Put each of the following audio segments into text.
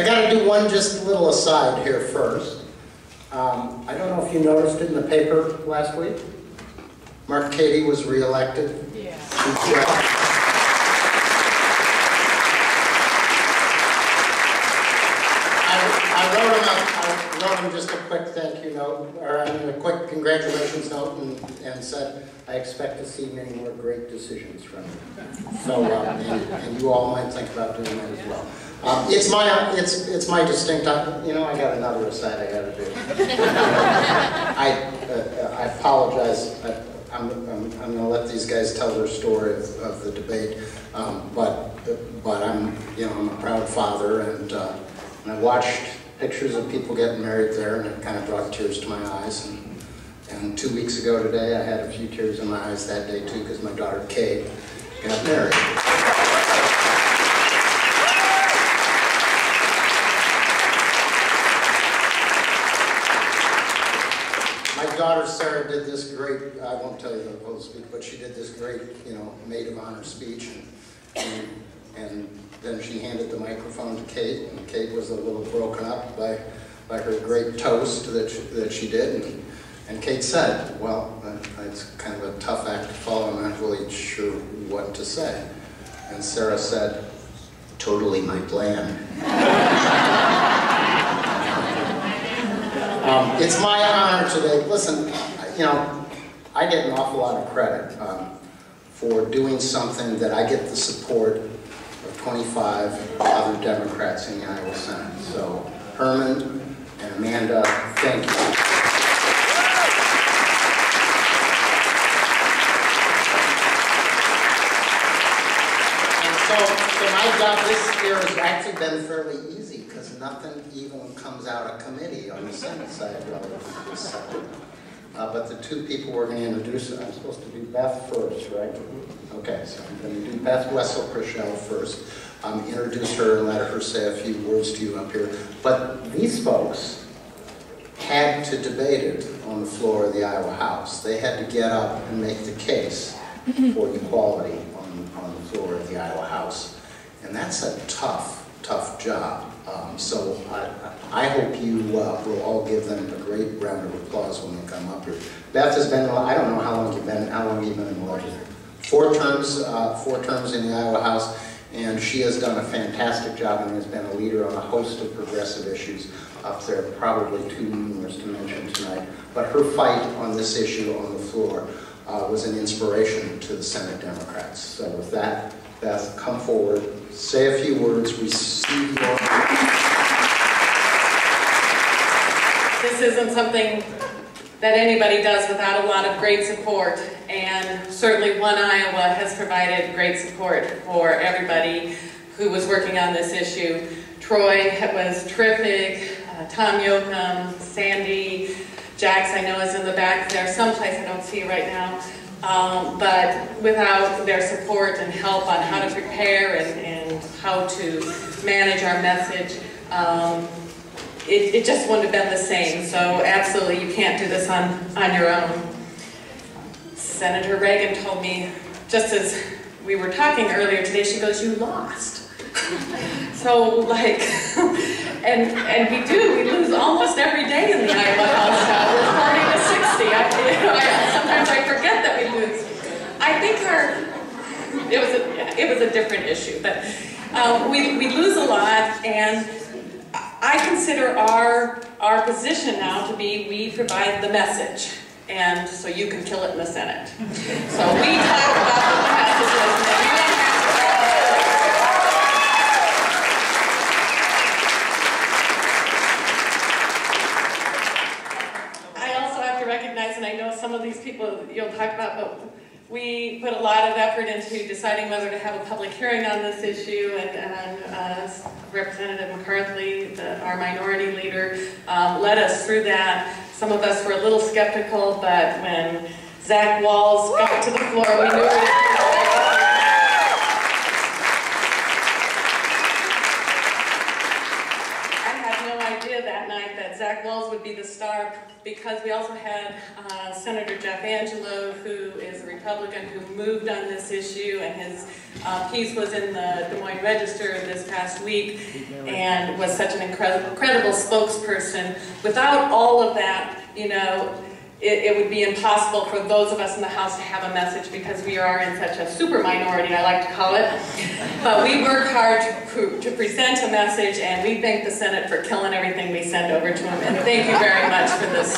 I got to do one just little aside here first. I don't know if you noticed it in the paper last week. McCarthy was reelected. Yeah. I wrote him just a quick thank you note, or a quick congratulations note, and said, I expect to see many more great decisions from you. So, and you all might think about doing that as well. It's my distinct, you know, I got another aside I got to do. I apologize. I'm going to let these guys tell their story of the debate, but I'm a proud father, and I watched pictures of people getting married there, and it kind of brought tears to my eyes. And 2 weeks ago today, I had a few tears in my eyes that day too, because my daughter Kate got married. My daughter Sarah did this great, I won't tell you the whole speech, but she did this great, maid of honor speech, and then she handed the microphone to Kate, and Kate was a little broken up by her great toast that she did, and Kate said, well, it's kind of a tough act to follow, I'm not really sure what to say. And Sarah said, totally my plan. It's my honor today. Listen, I get an awful lot of credit for doing something that I get the support of 25 other Democrats in the Iowa Senate. So, Herman and Amanda, thank you. So my job this year has actually been fairly easy because nothing even comes out of committee on the Senate side relative to this subject. But the two people we're going to introduce, I'm supposed to do Beth first, right? Okay, so I'm going to do Beth Wessel-Kroeschell first. Introduce her and let her say a few words to you up here. But these folks had to debate it on the floor of the Iowa House. They had to get up and make the case for equality on the floor of the Iowa House. And that's a tough job. So I hope you will all give them a great round of applause when they come up here. Beth has been, I don't know how long you've been in the legislature. 4 terms in the Iowa House, and she has done a fantastic job and has been a leader on a host of progressive issues up there, probably too numerous to mention tonight. But her fight on this issue on the floor was an inspiration to the Senate Democrats. So with that, Beth, come forward, say a few words, receive your... This isn't something that anybody does without a lot of great support, and certainly One Iowa has provided great support for everybody who was working on this issue. Troy was terrific, Tom Yoakum, Sandy, Jax I know is in the back there, someplace I don't see right now. But without their support and help on how to prepare and how to manage our message, it just wouldn't have been the same. So absolutely, you can't do this on your own. Senator Reagan told me, just as we were talking earlier today, she goes, you lost. So like, and we lose almost every day in the Iowa House now. We're 40 to 60. Sometimes I forget that we lose. I think it was a different issue, but we lose a lot, and I consider our position now to be we provide the message, and so you can kill it in the Senate. So we talk about the messages, and you don't have to. I also have to recognize, and I know some of these people you'll talk about, but we put a lot of effort into deciding whether to have a public hearing on this issue, and Representative McCarthy, our minority leader, led us through that. Some of us were a little skeptical, but when Zach Walls got to the floor, we knew it. I had no idea that night that Zach Walz would be the star, because we also had Senator Jeff Angelo, who is a Republican, who moved on this issue, and his piece was in the Des Moines Register this past week, and was such an incredible spokesperson. Without all of that, you know, it would be impossible for those of us in the House to have a message, because we are in such a super minority, I like to call it. But we work hard to present a message, and we thank the Senate for killing everything we send over to them. And thank you very much for this.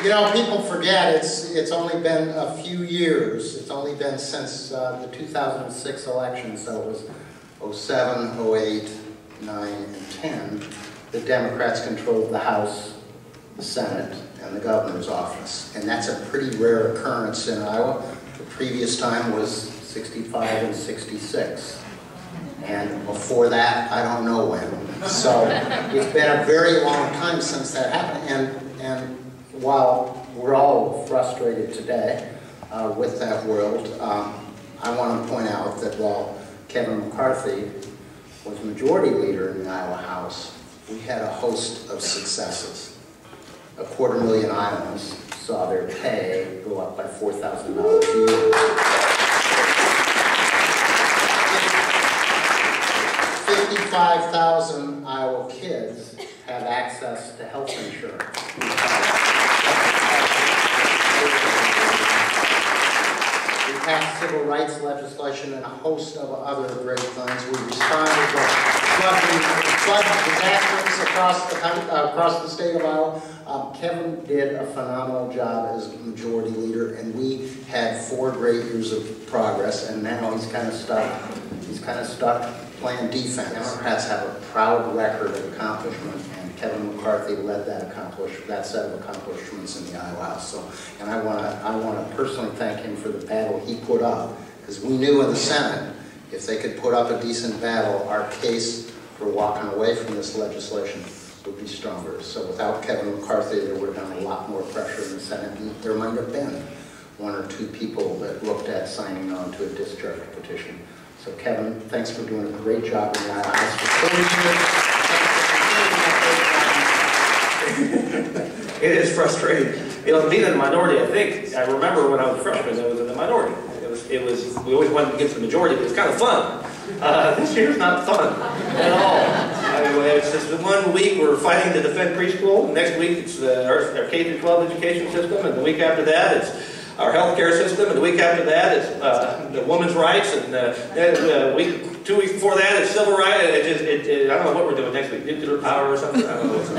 You know, people forget it's only been a few years. It's only been since the 2006 election, so it was 07, 08, 9, and 10. The Democrats controlled the House, the Senate, and the governor's office. And that's a pretty rare occurrence in Iowa. The previous time was 65 and 66. And before that, I don't know when. So it's been a very long time since that happened. And while we're all frustrated today with that world, I want to point out that while Kevin McCarthy was majority leader in the Iowa House, we had a host of successes. 250,000 Iowans saw their pay go up by $4,000 a year. 55,000 Iowa kids have access to health insurance. We passed civil rights legislation and a host of other great things. We responded to flood disasters across the state of Iowa. Kevin did a phenomenal job as majority leader, and we had 4 great years of progress, and now he's kind of stuck playing defense. Democrats have a proud record of accomplishment, and Kevin McCarthy led that set of accomplishments in the Iowa House. So, and I want to personally thank him for the battle he put up, because we knew in the Senate, if they could put up a decent battle, our case for walking away from this legislation would be stronger. So without Kevin McCarthy, there would have been a lot more pressure in the Senate, and there might have been 1 or 2 people that looked at signing on to a discharge petition. So Kevin, thanks for doing a great job in the Iowa House for 4 years. It is frustrating. You know, being in the minority, I remember when I was a freshman, I was in the minority. We always wanted to get to the majority, but it's kind of fun. This year's not fun at all. It's just 1 week we're fighting to defend preschool, the next week it's our K-12 education system, and the week after that it's our healthcare system, and the week after that it's the women's rights, and then 2 weeks before that it's civil rights. I don't know what we're doing next week, nuclear power or something. I don't know what's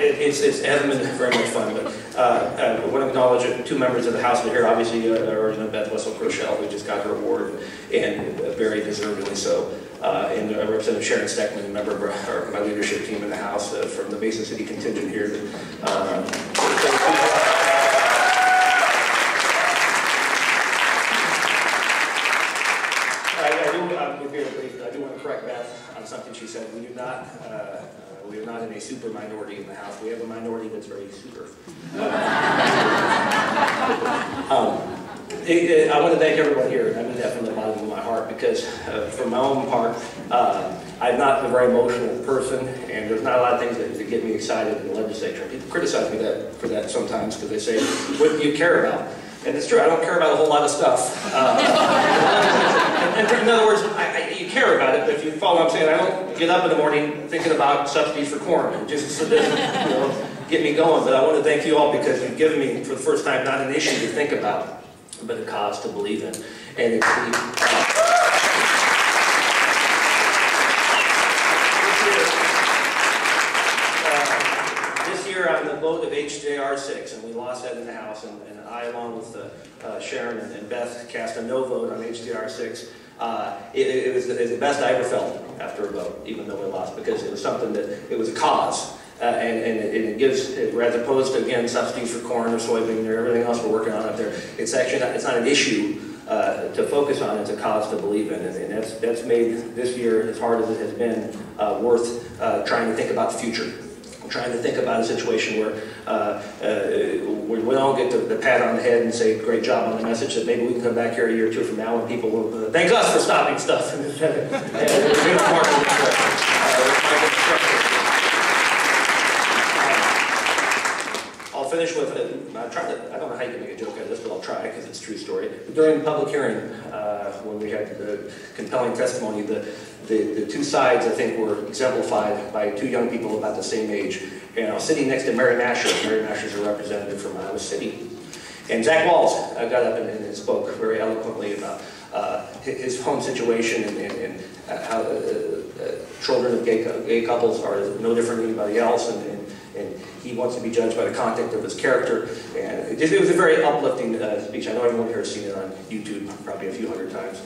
it hasn't been very much fun, but I want to acknowledge 2 members of the House that are here. Obviously, Beth Wessel-Kroeschell, who just got her award, and very deservedly so. And Representative Sharon, a member of my leadership team in the House from the Mason City contingent here. I do want to correct Beth on something she said. We are not in a super minority in the House. We have a minority that's very super. I want to thank everyone here, and I mean that from the bottom of my heart, because for my own part, I'm not a very emotional person, and there's not a lot of things that get me excited in the legislature. People criticize me for that sometimes, because they say, what do you care about? And it's true, I don't care about a whole lot of stuff. In other words, you care about it, but if you follow what I'm saying, I don't get up in the morning thinking about subsidies for corn. It just doesn't get me going. But I want to thank you all, because you've given me, for the first time, not an issue to think about, but a cause to believe in. And it's this year on the vote of HJR 6, and we lost that in the House, and I, along with Sharon and Beth, cast a no vote on HJR 6. It was the best I ever felt after a vote, even though we lost, because it was something that, it was a cause. And it gives, as opposed to, again, subsidies for corn or soybean or everything else we're working on up there, it's actually not, it's not an issue to focus on, it's a cause to believe in. And that's made this year, as hard as it has been, worth trying to think about the future. Trying to think about a situation where we don't get the pat on the head and say, great job on the message, that maybe we can come back here a year or 2 from now and people will thank us for stopping stuff. during the public hearing, when we had the compelling testimony, the two sides, I think, were exemplified by two young people about the same age. And I was sitting next to Mary Masher. Mary Masher's a representative from Iowa City. And Zach Walls got up and spoke very eloquently about his home situation and how children of gay couples are no different than anybody else, and he wants to be judged by the content of his character. And it was a very uplifting speech. I know everyone here has seen it on YouTube probably a few hundred times.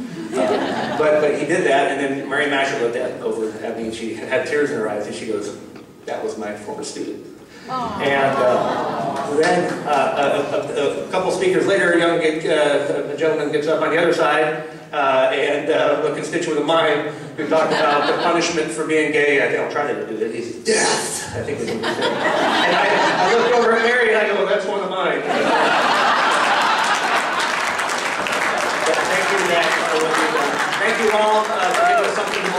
But he did that, and then Mary Masher looked over at me, and she had tears in her eyes, and she goes, "That was my former student." Aww. And then a couple speakers later, a gentleman gets up on the other side, and a constituent of mine who talked about the punishment for being gay. I think I'll try to do that. He's death. I think is what he said. And I looked over at Mary and I go, "That's one of mine." Thank you, Zach, for what you've done. Thank you all for giving us something to